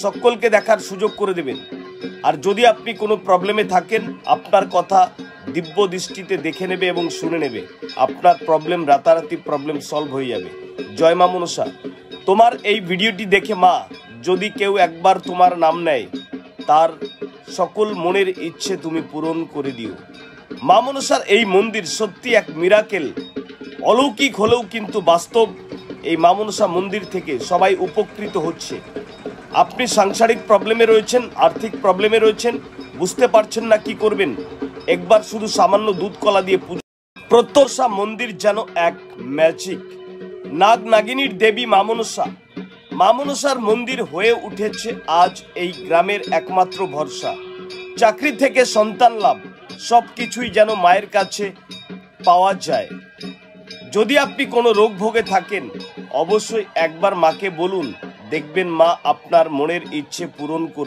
সকলকে দেখার সুযোগ করে দেবেন। আর যদি আপনি কোনো প্রবলেমে থাকেন, আপনার কথা দিব্য দৃষ্টিতে দেখে নেবে এবং শুনে নেবে। আপনার প্রবলেম রাতারাতি প্রবলেম সলভ হয়ে যাবে। জয় মা মনসা। তোমার এই ভিডিওটি দেখে মা যদি কেউ একবার তোমার নাম নেয়, তার সকল মনের ইচ্ছে তুমি পূরণ করে দিও। মা মনসার এই মন্দির সত্যি এক মিরাকেল, অলৌকিক হলেও কিন্তু বাস্তব। এই মা মনসা মন্দির থেকে সবাই উপকৃত হচ্ছে। আপনি সাংসারিক প্রবলেমে রয়েছেন, আর্থিক প্রবলেমে রয়েছেন, বুঝতে পারছেন না কি করবেন, একবার শুধু সামান্য দুধ কলা দিয়ে পুজো। প্রত্যর্ষা মন্দির যেন এক ম্যাজিক। নাগ নাগিনীর দেবী মা মনসা। মা মনসার মন্দির হয়ে উঠেছে আজ এই গ্রামের একমাত্র ভরসা। চাকরি থেকে সন্তান লাভ, সব কিছুই যেন মায়ের কাছে পাওয়া যায়। যদি আপনি কোনো রোগ ভোগে থাকেন, অবশ্যই একবার মাকে বলুন, দেখবেন মা আপনার মনের ইচ্ছে পূরণ করে।